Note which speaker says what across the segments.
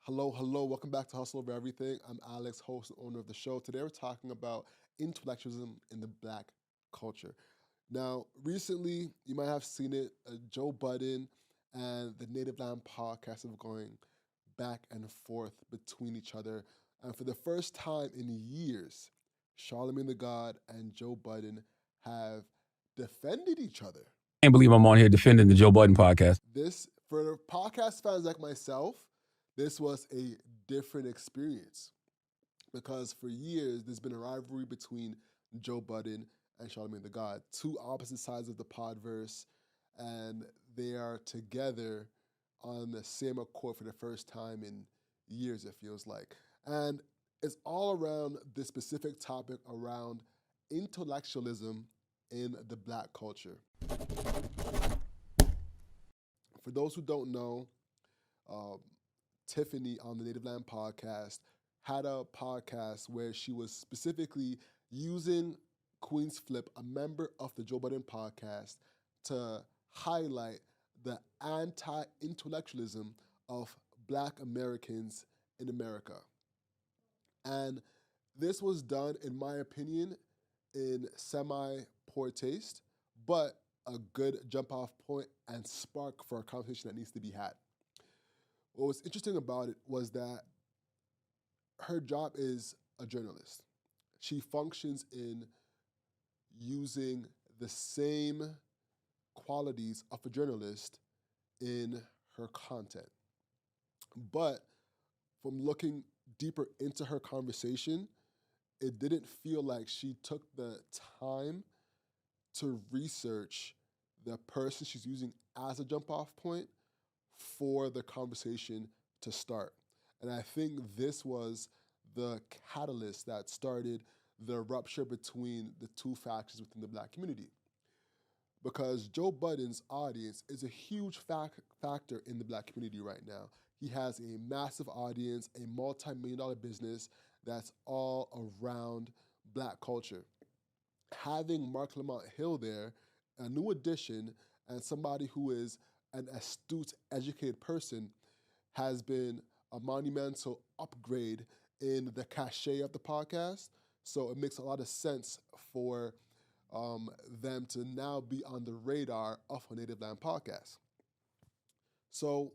Speaker 1: Hello, hello. Welcome back to Hustle Over Everything. I'm Alex, host and owner of the show. Today we're talking about intellectualism in the Black culture. Now, recently, you might have seen it, Joe Budden and the Native Land Podcast have going back and forth between each other. And for the first time in years, Charlemagne the God and Joe Budden have defended each other.
Speaker 2: I can't believe I'm on here defending the Joe Budden Podcast.
Speaker 1: This, for podcast fans like myself, this was a different experience because for years there's been a rivalry between Joe Budden and Charlemagne the God, two opposite sides of the podverse, and they are together on the same accord for the first time in years, it feels like. And it's all around this specific topic around intellectualism in the Black culture. For those who don't know, Tiffany on the Native Land Podcast had a podcast where she was specifically using Queen's Flipp, a member of the Joe Budden Podcast, to highlight the anti-intellectualism of Black Americans in America. And this was done, in my opinion, in semi-poor taste, but a good jump-off point and spark for a conversation that needs to be had. What was interesting about it was that her job is a journalist. She functions in using the same qualities of a journalist in her content. But from looking deeper into her conversation, it didn't feel like she took the time to research the person she's using as a jump-off point for the conversation to start. And I think this was the catalyst that started the rupture between the two factions within the Black community. Because Joe Budden's audience is a huge factor in the Black community right now. He has a massive audience, a multi-million-dollar business that's all around Black culture. Having Marc Lamont Hill there, a new addition, and somebody who is an astute, educated person, has been a monumental upgrade in the cachet of the podcast. So it makes a lot of sense for them to now be on the radar of a Native Land Podcast. So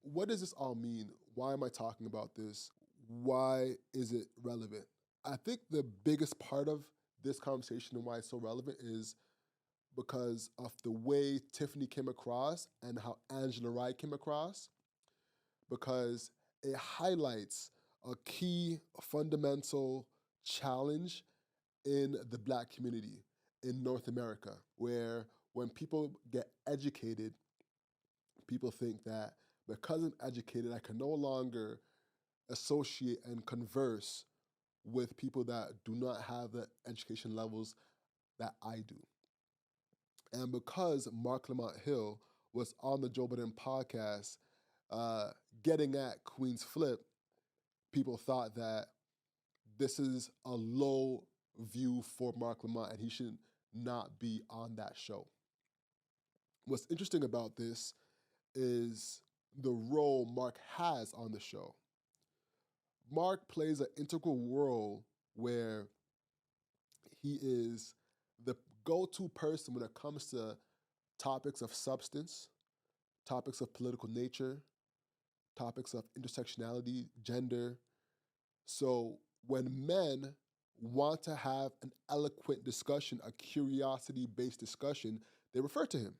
Speaker 1: what does this all mean? Why am I talking about this? Why is it relevant? I think the biggest part of this conversation and why it's so relevant is because of the way Tiffany came across and how Angela Wright came across, because it highlights a key fundamental challenge in the Black community in North America, where when people get educated, people think that because I'm educated, I can no longer associate and converse with people that do not have the education levels that I do. And because Marc Lamont Hill was on the Joe Budden Podcast getting at Queen's Flipp, people thought that this is a low view for Marc Lamont and he should not be on that show. What's interesting about this is the role Marc has on the show. Marc plays an integral role where he is the go-to person when it comes to topics of substance, topics of political nature, topics of intersectionality, gender. So when men want to have an eloquent discussion, a curiosity-based discussion, they refer to him.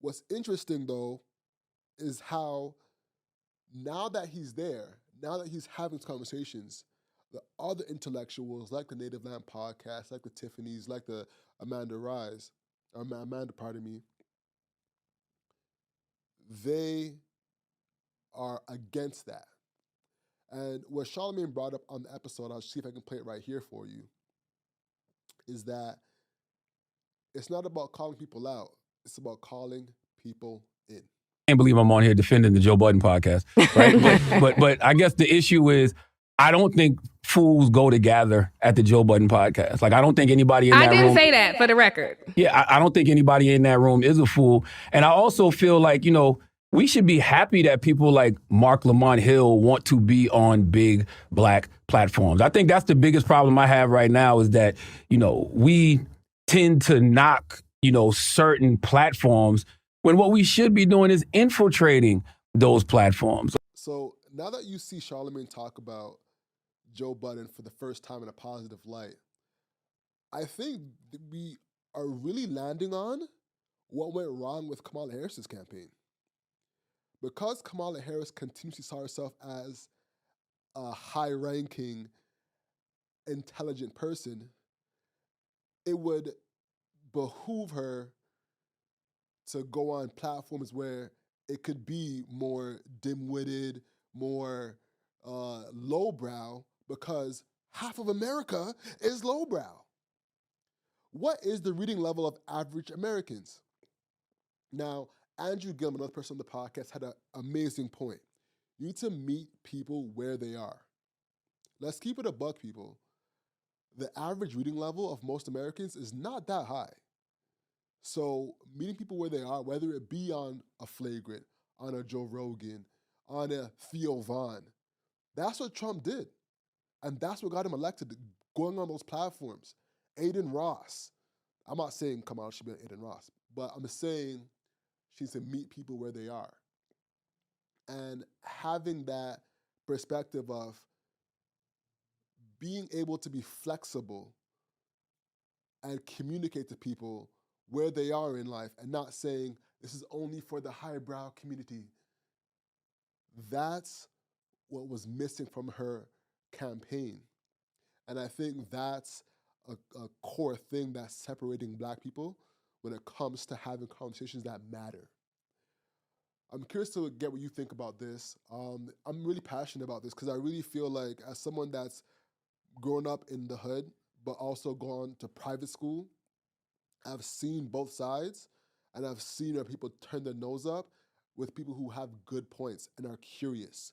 Speaker 1: What's interesting, though, is how now that he's there, now that he's having conversations, the other intellectuals, like the Native Land Podcast, like the Tiffany's, like the Amanda, they are against that. And what Charlemagne brought up on the episode, I'll see if I can play it right here for you, is that it's not about calling people out, it's about calling people in.
Speaker 2: I can't believe I'm on here defending the Joe Budden Podcast, right? but I guess the issue is I don't think fools go together at the Joe Budden Podcast. Like, I don't think anybody in that room...
Speaker 3: I didn't say that, for the record.
Speaker 2: Yeah, I don't think anybody in that room is a fool. And I also feel like, we should be happy that people like Marc, Lamont, Hill want to be on big black platforms. I think that's the biggest problem I have right now is that, we tend to knock, certain platforms when what we should be doing is infiltrating those platforms.
Speaker 1: So now that you see Charlamagne talk about Joe Budden for the first time in a positive light, I think we are really landing on what went wrong with Kamala Harris's campaign. Because Kamala Harris continuously saw herself as a high-ranking, intelligent person, it would behoove her to go on platforms where it could be more dim-witted, more lowbrow, because half of America is lowbrow. What is the reading level of average Americans? Now, Andrew Gilman, another person on the podcast, had an amazing point. You need to meet people where they are. Let's keep it a buck, people. The average reading level of most Americans is not that high. So meeting people where they are, whether it be on a Flagrant, on a Joe Rogan, on a Theo Vaughn, that's what Trump did. And that's what got him elected, going on those platforms. Aiden Ross. I'm not saying Kamala should be on Aiden Ross, but I'm saying she needs to meet people where they are. And having that perspective of being able to be flexible and communicate to people where they are in life and not saying this is only for the highbrow community. That's what was missing from her campaign. And I think that's a core thing that's separating Black people when it comes to having conversations that matter. I'm curious to get what you think about this. I'm really passionate about this because I really feel like as someone that's grown up in the hood, but also gone to private school, I've seen both sides, and I've seen where people turn their nose up with people who have good points and are curious.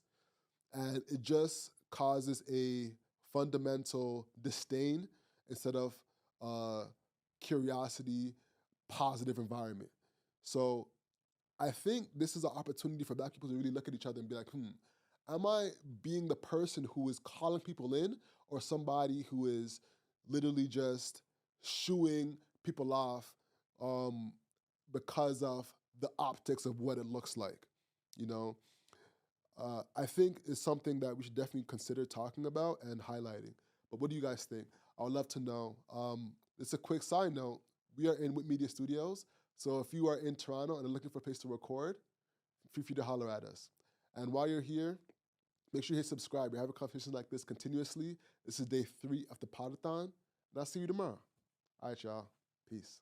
Speaker 1: And it just causes a fundamental disdain instead of curiosity, positive environment. So I think this is an opportunity for Black people to really look at each other and be like, am I being the person who is calling people in or somebody who is literally just shooing people off because of the optics of what it looks like, I think it's something that we should definitely consider talking about and highlighting. But what do you guys think? I would love to know. It's a quick side note. We are in Whip Media Studios, so if you are in Toronto and are looking for a place to record, feel free to holler at us. And while you're here, make sure you hit subscribe. We're having conversations like this continuously. This is day 3 of the Podathon, and I'll see you tomorrow. All right, y'all. Peace.